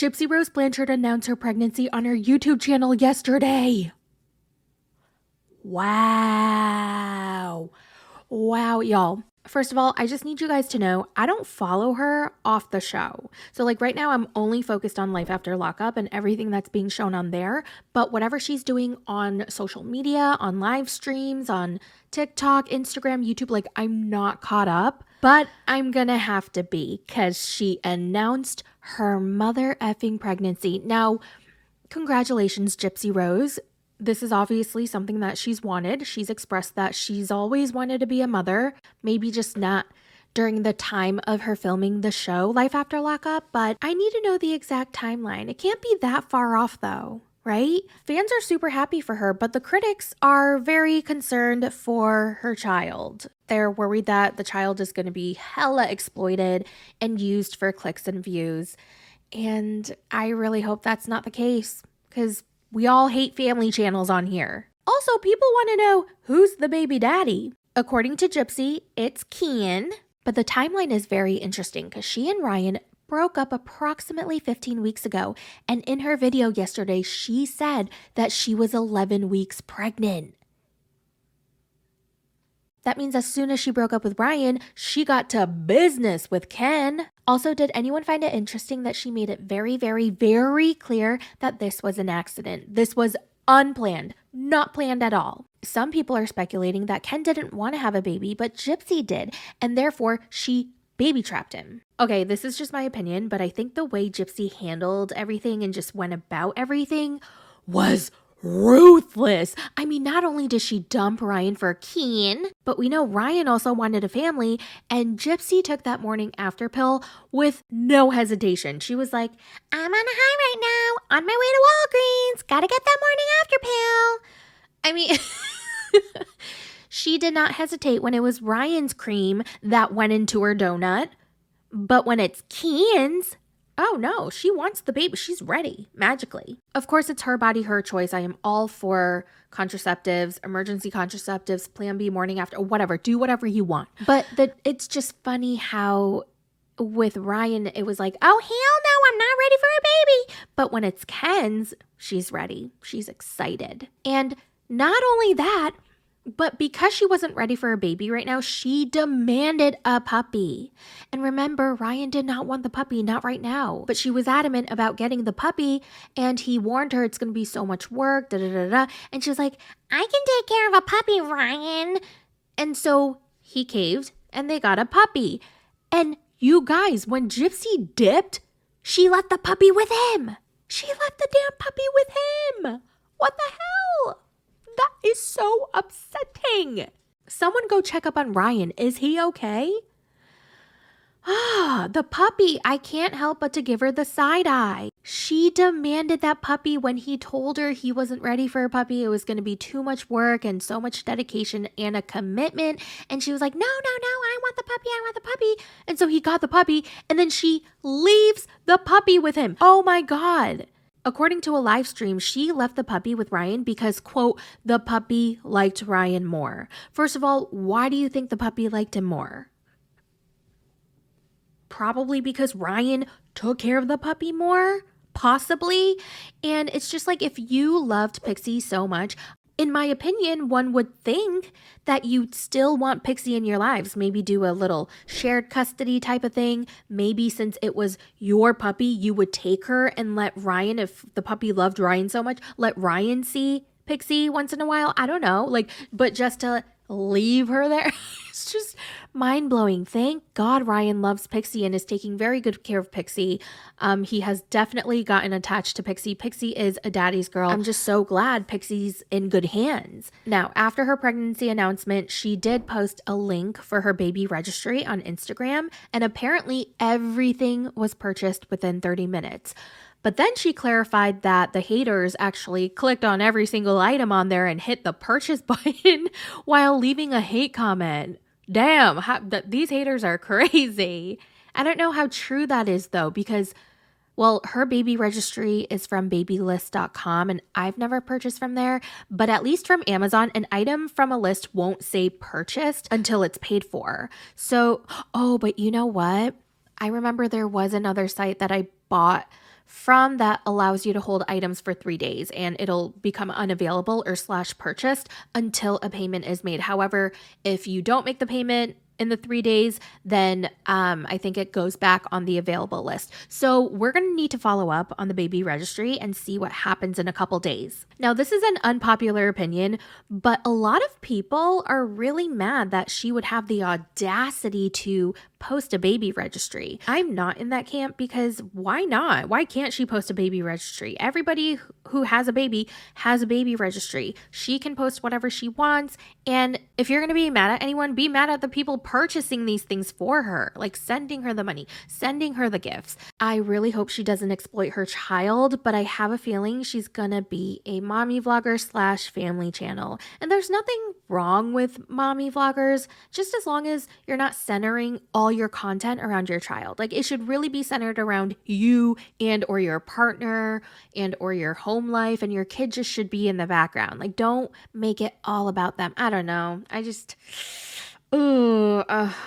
Gypsy Rose Blanchard announced her pregnancy on her YouTube channel yesterday. Wow. Wow, y'all. First of all, I just need you guys to know I don't follow her off the show. So like right now I'm only focused on Life After Lockup and everything that's being shown on there. But whatever she's doing on social media, on live streams, on TikTok, Instagram, YouTube, like I'm not caught up. But I'm gonna have to be because she announced her mother effing pregnancy. Now, congratulations, Gypsy Rose. This is obviously something that she's wanted. She's expressed that she's always wanted to be a mother, maybe just not during the time of her filming the show Life After Lockup, but I need to know the exact timeline. It can't be that far off though, right? Fans are super happy for her, but the critics are very concerned for her child. They're worried that the child is going to be hella exploited and used for clicks and views. And I really hope that's not the case because we all hate family channels on here. Also, people want to know who's the baby daddy. According to Gypsy, it's Ken. But the timeline is very interesting because she and Ryan broke up approximately 15 weeks ago. And in her video yesterday, she said that she was 11 weeks pregnant. That means as soon as she broke up with Ryan, she got to business with Ken. Also, did anyone find it interesting that she made it very, very, very clear that this was an accident? This was unplanned, not planned at all. Some people are speculating that Ken didn't want to have a baby, but Gypsy did, and therefore she baby trapped him. Okay, this is just my opinion, but I think the way Gypsy handled everything and just went about everything was ruthless. I mean, not only did she dump Ryan for Ken, but we know Ryan also wanted a family, and Gypsy took that morning after pill with no hesitation. She was like, I'm on a high right now, on my way to Walgreens, gotta get that morning after pill. I mean, she did not hesitate when it was Ryan's cream that went into her donut, but when it's Ken's, oh no, she wants the baby. She's ready, magically. Of course, it's her body, her choice. I am all for contraceptives, emergency contraceptives, Plan B, morning after, whatever. Do whatever you want. But it's just funny how with Ryan, it was like, oh, hell no, I'm not ready for a baby. But when it's Ken's, she's ready. She's excited. And not only that, but because she wasn't ready for a baby right now, she demanded a puppy. And remember, Ryan did not want the puppy, not right now. But she was adamant about getting the puppy, and he warned her it's going to be so much work, da-da-da-da. And she was like, I can take care of a puppy, Ryan. And so he caved, and they got a puppy. And you guys, when Gypsy dipped, she left the puppy with him. She left the damn puppy with him. What the hell? That is so upsetting. Someone go check up on Ryan. Is he okay? The puppy. I can't help but to give her the side eye. She demanded that puppy when he told her he wasn't ready for a puppy. It was going to be too much work and so much dedication and a commitment. And she was like, no, I want the puppy. I want the puppy. And so he got the puppy, and then she leaves the puppy with him. Oh my God. According to a live stream, she left the puppy with Ryan because, quote, the puppy liked Ryan more. First of all, why do you think the puppy liked him more? Probably because Ryan took care of the puppy more, possibly. And it's just like, if you loved Pixie so much, in my opinion, one would think that you'd still want Pixie in your lives. Maybe do a little shared custody type of thing. Maybe since it was your puppy, you would take her and let Ryan, if the puppy loved Ryan so much, let Ryan see Pixie once in a while. I don't know. But just to leave her there, it's just mind-blowing. Thank God Ryan loves Pixie and is taking very good care of Pixie. He has definitely gotten attached to Pixie. Pixie is a daddy's girl. I'm just so glad Pixie's in good hands. Now, after her pregnancy announcement, she did post a link for her baby registry on Instagram, and apparently everything was purchased within 30 minutes. But then she clarified that the haters actually clicked on every single item on there and hit the purchase button while leaving a hate comment. Damn, these haters are crazy. I don't know how true that is though, because, well, her baby registry is from babylist.com and I've never purchased from there, but at least from Amazon, an item from a list won't say purchased until it's paid for. So, but you know what? I remember there was another site that I bought from that allows you to hold items for 3 days, and it'll become unavailable or slash purchased until a payment is made. However, if you don't make the payment in the 3 days, then I think it goes back on the available list. So we're going to need to follow up on the baby registry and see what happens in a couple days. Now, this is an unpopular opinion, but a lot of people are really mad that she would have the audacity to post a baby registry. I'm not in that camp because why not? Why can't she post a baby registry? Everybody who has a baby registry. She can post whatever she wants. And if you're going to be mad at anyone, be mad at the people purchasing these things for her, like sending her the money, sending her the gifts. I really hope she doesn't exploit her child, but I have a feeling she's going to be a mommy vlogger slash family channel. And there's nothing wrong with mommy vloggers, just as long as you're not centering all your content around your child. Like it should really be centered around you and or your partner and or your home life, and your kid just should be in the background. Like don't make it all about them. I don't know.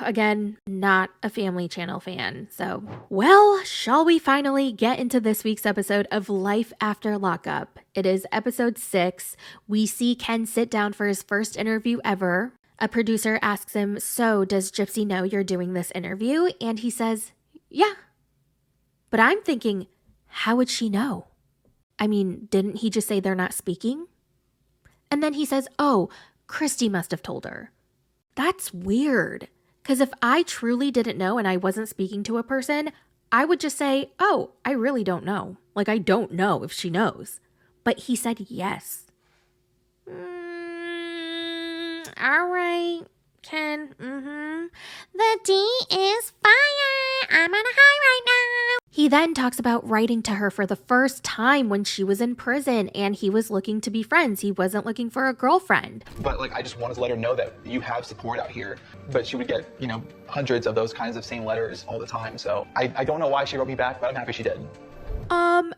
Again, not a family channel fan. So, well, shall we finally get into this week's episode of Life After Lockup? It is episode 6. We see Ken sit down for his first interview ever. A producer asks him, "So, does Gypsy know you're doing this interview?" And he says, "Yeah." But I'm thinking, how would she know? I mean, didn't he just say they're not speaking? And then he says, "Oh, Christy must have told her." That's weird. Because if I truly didn't know and I wasn't speaking to a person, I would just say, "Oh, I really don't know." Like, I don't know if she knows. But he said yes. All right, Ken. The D is fire. I'm on a high right now. He then talks about writing to her for the first time when she was in prison and he was looking to be friends. He wasn't looking for a girlfriend. But like, I just wanted to let her know that you have support out here. But she would get, hundreds of those kinds of same letters all the time. So I don't know why she wrote me back, but I'm happy she did.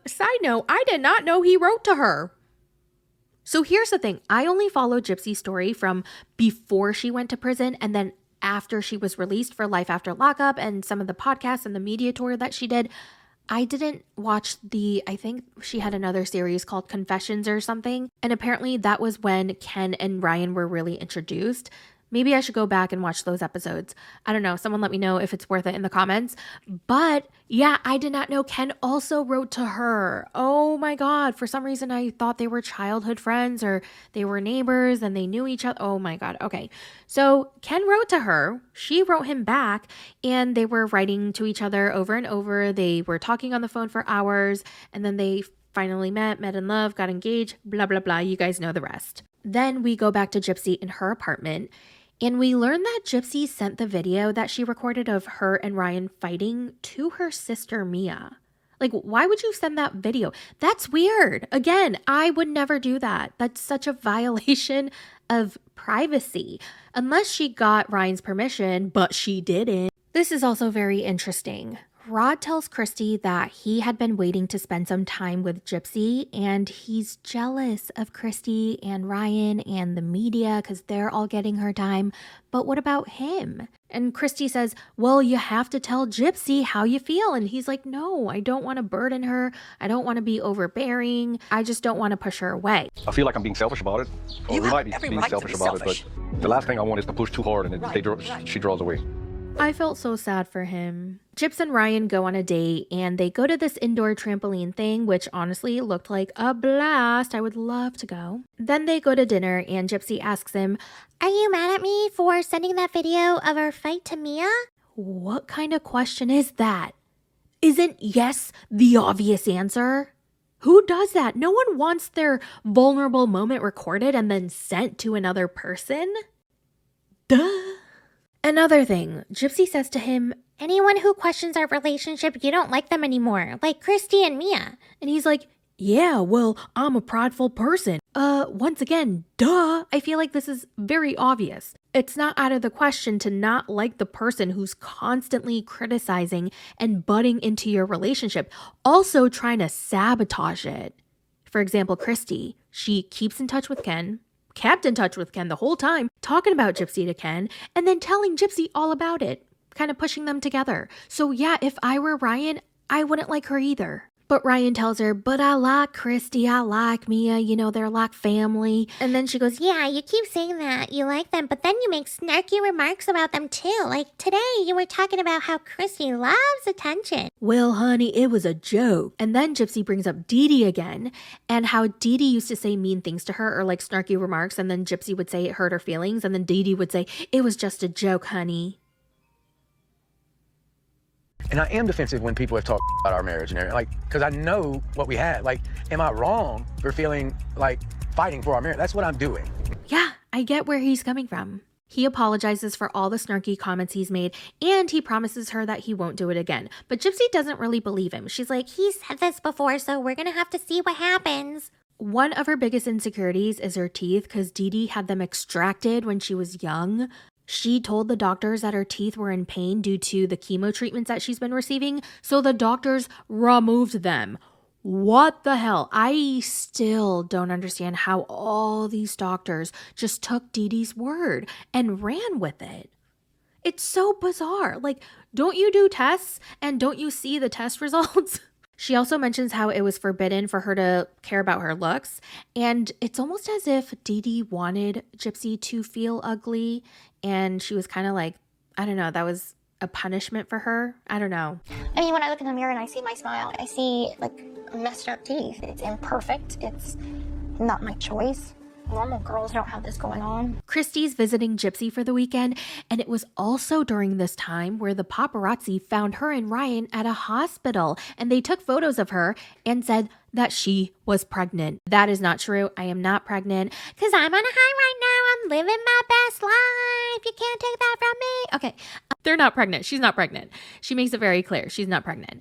Side note, I did not know he wrote to her. So here's the thing. I only followed Gypsy's story from before she went to prison and then after she was released for Life After Lockup and some of the podcasts and the media tour that she did. I didn't watch I think she had another series called Confessions or something. And apparently that was when Ken and Ryan were really introduced. Maybe I should go back and watch those episodes. I don't know. Someone let me know if it's worth it in the comments. But yeah, I did not know Ken also wrote to her. Oh my God. For some reason, I thought they were childhood friends or they were neighbors and they knew each other. Oh my God. Okay. So Ken wrote to her. She wrote him back and they were writing to each other over and over. They were talking on the phone for hours and then they finally met in love, got engaged, blah, blah, blah. You guys know the rest. Then we go back to Gypsy in her apartment. And we learn that Gypsy sent the video that she recorded of her and Ryan fighting to her sister Mia. Like, why would you send that video? That's weird. Again, I would never do that. That's such a violation of privacy. Unless she got Ryan's permission, but she didn't. This is also very interesting. Rod tells Christy that he had been waiting to spend some time with Gypsy and he's jealous of Christy and Ryan and the media because they're all getting her time. But what about him? And Christy says, "Well, you have to tell Gypsy how you feel." And he's like, "No, I don't want to burden her. I don't want to be overbearing. I just don't want to push her away." I feel like I'm being selfish about it. Or we might be being selfish about it, but the last thing I want is to push too hard and she draws away. I felt so sad for him. Gyps and Ryan go on a date and they go to this indoor trampoline thing, which honestly looked like a blast. I would love to go. Then they go to dinner and Gypsy asks him, "Are you mad at me for sending that video of our fight to Mia?" What kind of question is that? Isn't yes the obvious answer? Who does that? No one wants their vulnerable moment recorded and then sent to another person. Duh. Another thing, Gypsy says to him, "Anyone who questions our relationship, you don't like them anymore, like Christy and Mia." And he's like, "Yeah, well, I'm a prideful person." Once again, duh. I feel like this is very obvious. It's not out of the question to not like the person who's constantly criticizing and butting into your relationship, also trying to sabotage it. For example, Christy, she keeps in touch with Ken, kept in touch with Ken the whole time, talking about Gypsy to Ken, and then telling Gypsy all about it, kind of pushing them together. So yeah, if I were Ryan, I wouldn't like her either. But Ryan tells her, but I like Christy, I like Mia, you know, they're like family. And then she goes, Yeah, you keep saying that you like them, but then you make snarky remarks about them too. Like today, you were talking about how Christy loves attention. well, honey, it was a joke. And then Gypsy brings up Dee Dee again and how Dee Dee used to say mean things to her or like snarky remarks. And then Gypsy would say it hurt her feelings. And then Dee Dee would say, it was just a joke, honey. And I am defensive when people have talked about our marriage and everything, like, because I know what we had. Like, am I wrong for feeling like fighting for our marriage? That's what I'm doing. Yeah, I get where he's coming from. He apologizes for all the snarky comments he's made, and he promises her that he won't do it again. But Gypsy doesn't really believe him. She's like, He said this before, so we're gonna have to see what happens. one of her biggest insecurities is her teeth because Dee Dee had them extracted when she was young. She told the doctors that her teeth were in pain due to the chemo treatments that she's been receiving, so the doctors removed them. What the hell? I still don't understand how all these doctors just took Dee Dee's word and ran with it. It's so bizarre. Like, don't you do tests and don't you see the test results? She also mentions how it was forbidden for her to care about her looks, and it's almost as if Dee Dee wanted Gypsy to feel ugly, and she was kind of like, I don't know, that was a punishment for her. I don't know. I mean, when I look in the mirror and I see my smile, I see like messed up teeth. It's imperfect. It's not my choice. Normal girls don't have this going on. Christy's visiting Gypsy for the weekend, and it was also during this time where the paparazzi found her and Ryan at a hospital, and they took photos of her and said that she was pregnant. That is not true. I am not pregnant. Because I'm on a high right now. I'm living my best life. You can't take that from me. Okay, they're not pregnant. She's not pregnant. She makes it very clear she's not pregnant.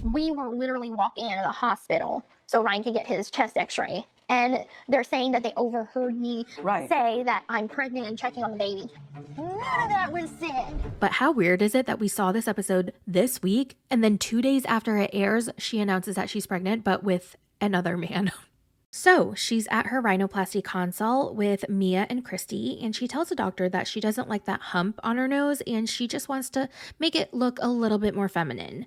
We were literally walking into the hospital so Ryan could get his chest x-ray. And they're saying that they overheard me say that I'm pregnant and checking on the baby. None of that was said. But how weird is it that we saw this episode this week, and then 2 days after it airs, she announces that she's pregnant, but with another man. So she's at her rhinoplasty consult with Mia and Christy, and she tells the doctor that she doesn't like that hump on her nose, and she just wants to make it look a little bit more feminine.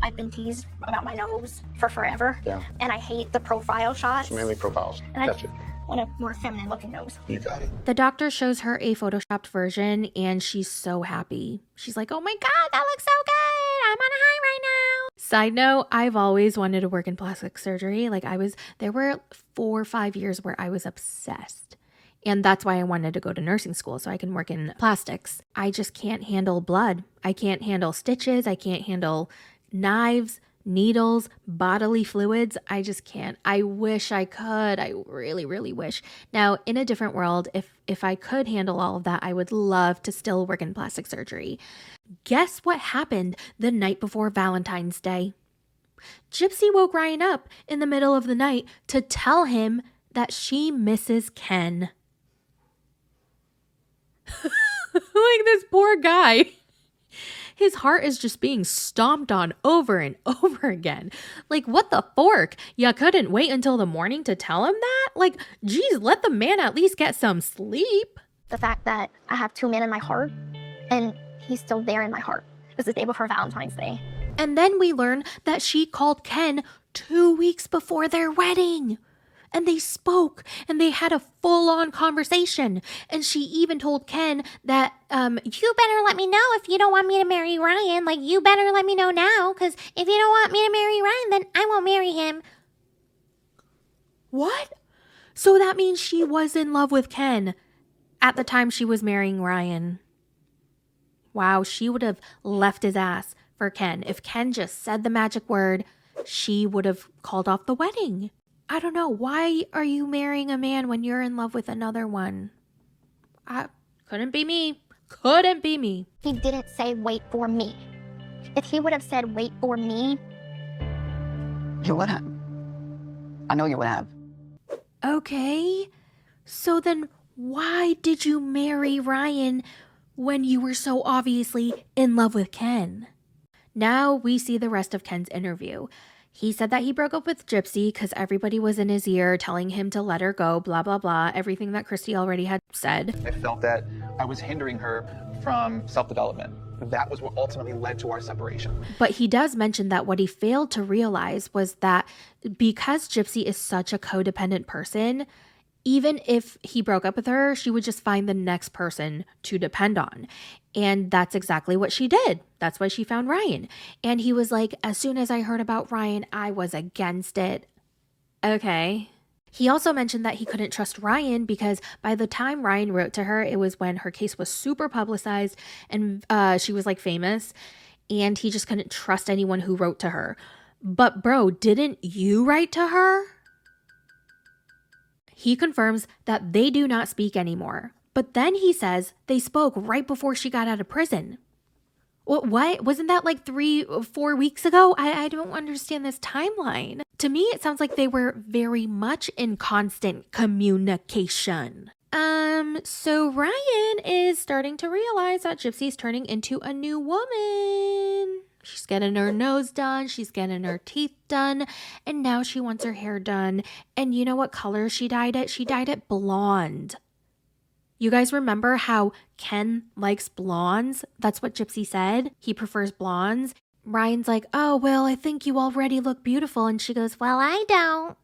I've been teased about my nose for forever. Yeah. And I hate the profile shots. Mainly profiles. And Gotcha. I want a more feminine looking nose. You got it. The doctor shows her a photoshopped version, and she's so happy. She's like, oh my God, that looks so good. I'm on a high right now. Side note, I've always wanted to work in plastic surgery. There were 4 or 5 years where I was obsessed. And that's why I wanted to go to nursing school so I can work in plastics. I just can't handle blood. I can't handle stitches. I can't handle knives, needles, bodily fluids. I just can't. I wish I could. I really, really wish. Now, in a different world, if I could handle all of that, I would love to still work in plastic surgery. Guess what happened the night before Valentine's Day? Gypsy woke Ryan up in the middle of the night to tell him that she misses Ken. Like this poor guy. His heart is just being stomped on over and over again. Like, what the fork? You couldn't wait until the morning to tell him that? Like, geez, let the man at least get some sleep. The fact that I have 2 men in my heart and he's still there in my heart. It was the day before Valentine's Day. And then we learn that she called Ken 2 weeks before their wedding. And they spoke and they had a full-on conversation. And she even told Ken that, you better let me know if you don't want me to marry Ryan. Like, you better let me know now, because if you don't want me to marry Ryan, then I won't marry him. What? So that means she was in love with Ken at the time she was marrying Ryan. Wow, she would have left his ass for Ken. If Ken just said the magic word, she would have called off the wedding. I don't know. Why are you marrying a man when you're in love with another one? Couldn't be me. Couldn't be me. He didn't say wait for me. If he would have said wait for me, you would have. I know you would have. Okay. So then why did you marry Ryan when you were so obviously in love with Ken? Now we see the rest of Ken's interview. He said that he broke up with Gypsy because everybody was in his ear telling him to let her go, blah, blah, blah, everything that Christy already had said. I felt that I was hindering her from self-development. that was what ultimately led to our separation. But he does mention that what he failed to realize was that because Gypsy is such a codependent person, even if he broke up with her, she would just find the next person to depend on. And that's exactly what she did. That's why she found Ryan. And he was like, as soon as I heard about Ryan, I was against it. Okay. He also mentioned that he couldn't trust Ryan because by the time Ryan wrote to her, it was when her case was super publicized and she was like famous, and he just couldn't trust anyone who wrote to her. But bro, didn't you write to her? He confirms that they do not speak anymore. But then he says they spoke right before she got out of prison. What? Wasn't that like 3 or 4 weeks ago? I don't understand this timeline. To me, it sounds like they were very much in constant communication. So Ryan is starting to realize that Gypsy's turning into a new woman. She's getting her nose done, she's getting her teeth done, and now she wants her hair done. And you know what color she dyed it? She dyed it blonde. You guys remember how Ken likes blondes? That's what Gypsy said. He prefers blondes. Ryan's like, oh, well, I think you already look beautiful. And she goes, well, I don't.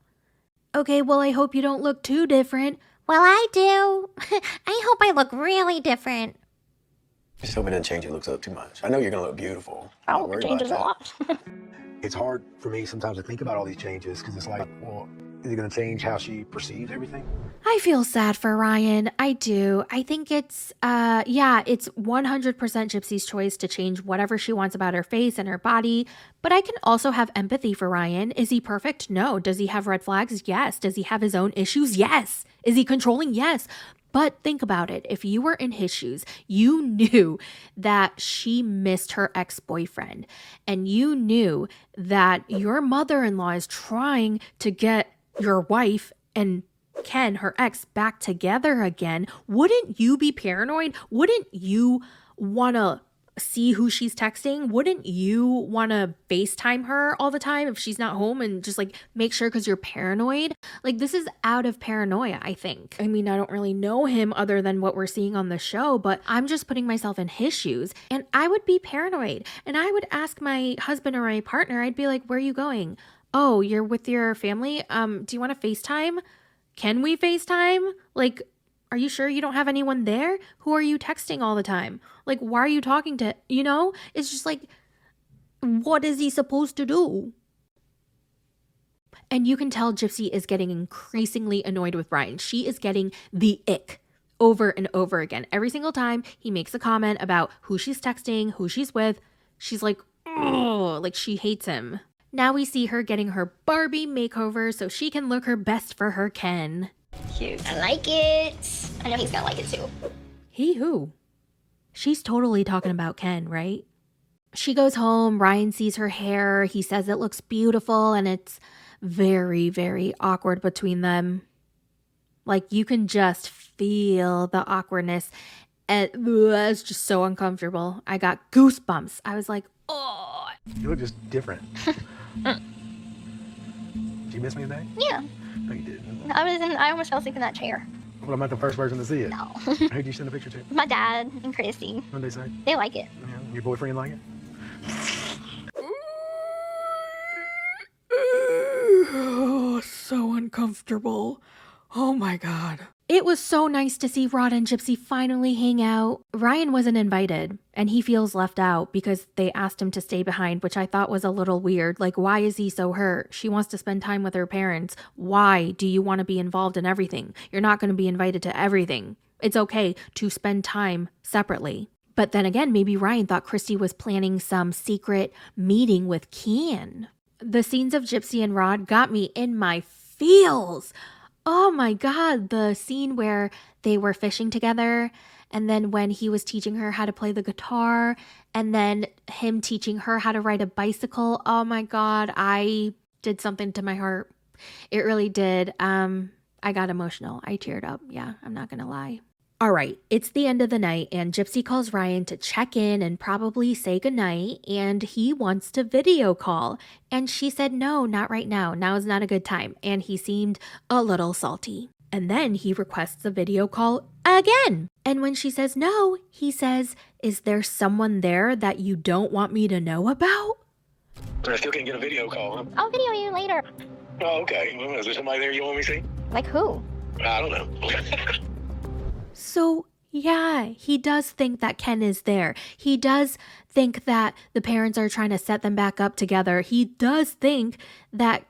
Okay, well, I hope you don't look too different. Well, I do. I hope I look really different. Just hope it doesn't change your looks up too much. I know you're gonna look beautiful. I Don't hope worry it changes a about that. lot. It's hard for me sometimes to think about all these changes because it's like, well, is it gonna change how she perceives everything? I feel sad for Ryan. I do. I think it's, it's 100% Gypsy's choice to change whatever she wants about her face and her body. But I can also have empathy for Ryan. Is he perfect? No. Does he have red flags? Yes. Does he have his own issues? Yes. Is he controlling? Yes. But think about it. If you were in his shoes, you knew that she missed her ex-boyfriend, and you knew that your mother-in-law is trying to get your wife and Ken, her ex, back together again. Wouldn't you be paranoid? Wouldn't you want to see who she's texting? Wouldn't you want to FaceTime her all the time if she's not home and just like make sure because you're paranoid? Like, this is out of paranoia, I think. I mean, I don't really know him other than what we're seeing on the show, but I'm just putting myself in his shoes, and I would be paranoid. And I would ask my husband or my partner, I'd be like, where are you going? Oh, you're with your family? Do you want to FaceTime? Can we FaceTime? Like, are you sure you don't have anyone there? Who are you texting all the time? Like, why are you talking to, It's just like, what is he supposed to do? And you can tell Gypsy is getting increasingly annoyed with Ryan. She is getting the ick over and over again. Every single time he makes a comment about who she's texting, who she's with, she's like, oh, like she hates him. Now we see her getting her Barbie makeover so she can look her best for her Ken. Cute. I like it. I know he's gonna like it too. He who? She's totally talking about Ken, right? She goes home, Ryan sees her hair, he says it looks beautiful, and it's very, very awkward between them. Like, you can just feel the awkwardness, and it's just so uncomfortable. I got goosebumps. I was like, oh. You look just different. Did you miss me today? Yeah. No, you didn't. I almost fell asleep in that chair. Well, I'm not the first person to see it. No. Who'd you send a picture to? My dad and Christy. What'd they say? They like it. Yeah. Your boyfriend like it? Oh, so uncomfortable. Oh my God. It was so nice to see Rod and Gypsy finally hang out. Ryan wasn't invited, and he feels left out because they asked him to stay behind, which I thought was a little weird. Like, why is he so hurt? She wants to spend time with her parents. Why do you want to be involved in everything? You're not going to be invited to everything. It's okay to spend time separately. But then again, maybe Ryan thought Christy was planning some secret meeting with Ken. The scenes of Gypsy and Rod got me in my feels. Oh my God, the scene where they were fishing together, and then when he was teaching her how to play the guitar, and then him teaching her how to ride a bicycle. Oh my God, I did something to my heart. It really did. I got emotional. I teared up. Yeah, I'm not gonna lie. All right, it's the end of the night, and Gypsy calls Ryan to check in and probably say goodnight, and he wants to video call. And she said, no, not right now. Now is not a good time. And he seemed a little salty. And then he requests a video call again. And when she says no, he says, is there someone there that you don't want me to know about? I still can't get a video call, huh? I'll video you later. Oh, okay. Well, is there somebody there you want me to see? Like who? I don't know. So, yeah, he does think that Ken is there. He does think that the parents are trying to set them back up together. He does think that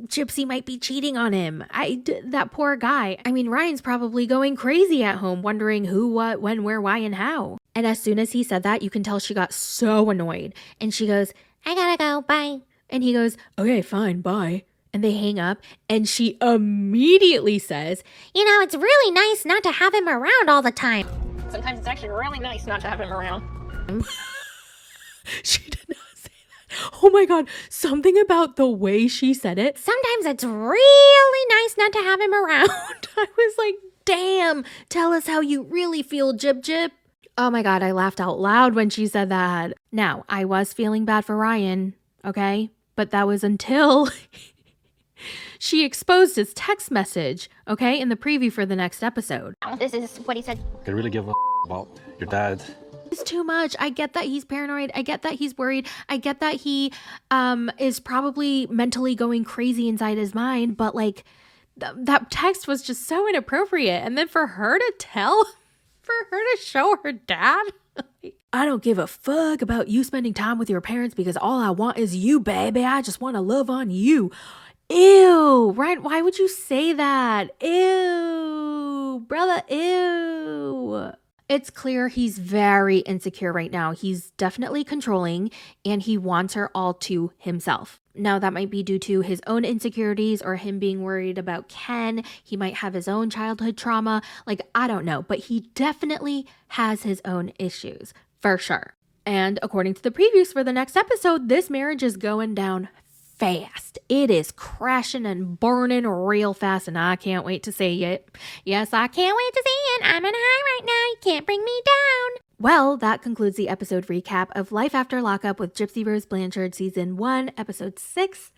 Gypsy might be cheating on him. That poor guy. I mean, Ryan's probably going crazy at home, wondering who, what, when, where, why, and how. And as soon as he said that, you can tell she got so annoyed. And she goes, I gotta go, bye. And he goes, okay, fine, bye. And they hang up, and she immediately says, You know, it's really nice not to have him around all the time. Sometimes it's actually really nice not to have him around. She did not say that. Oh my God, something about the way she said it. Sometimes it's really nice not to have him around. I was like, damn, tell us how you really feel, Jib Jib. Oh my God, I laughed out loud when she said that. Now, I was feeling bad for Ryan, okay? But that was until she exposed his text message, okay, in the preview for the next episode. This is what he said. They really give a about your dad. It's too much. I get that he's paranoid. I get that he's worried. I get that he is probably mentally going crazy inside his mind. But like that text was just so inappropriate. And then for her to show her dad. I don't give a fuck about you spending time with your parents because all I want is you, baby. I just want to love on you. Ew, right? Why would you say that? Ew, brother, ew. It's clear he's very insecure right now. He's definitely controlling and he wants her all to himself. Now, that might be due to his own insecurities or him being worried about Ken. He might have his own childhood trauma. Like, I don't know, but he definitely has his own issues, for sure. And according to the previews for the next episode, this marriage is going down fast. It is crashing and burning real fast, and I can't wait to see it. Yes, I can't wait to see it. I'm in a high right now. You can't bring me down. Well, that concludes the episode recap of Life After Lockup with Gypsy Rose Blanchard, Season 1, Episode 6.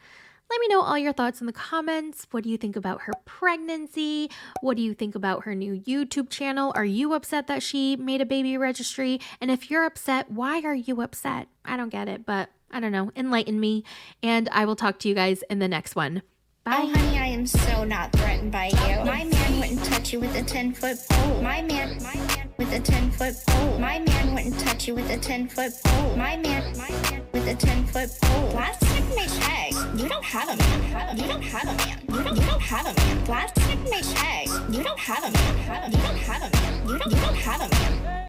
Let me know all your thoughts in the comments. What do you think about her pregnancy? What do you think about her new YouTube channel? Are you upset that she made a baby registry? And if you're upset, why are you upset? I don't get it, but I don't know. Enlighten me. And I will talk to you guys in the next one. Bye. Oh, honey, I am so not threatened by you. My man wouldn't touch you with a 10-foot pole. My man with a 10-foot pole. My man wouldn't touch you with a 10-foot pole. My man with a 10-foot pole. Last check my check. You don't have a man. You don't have a man. You don't have a man. Last check my check. You don't have a man. You don't have a man. You don't have a man.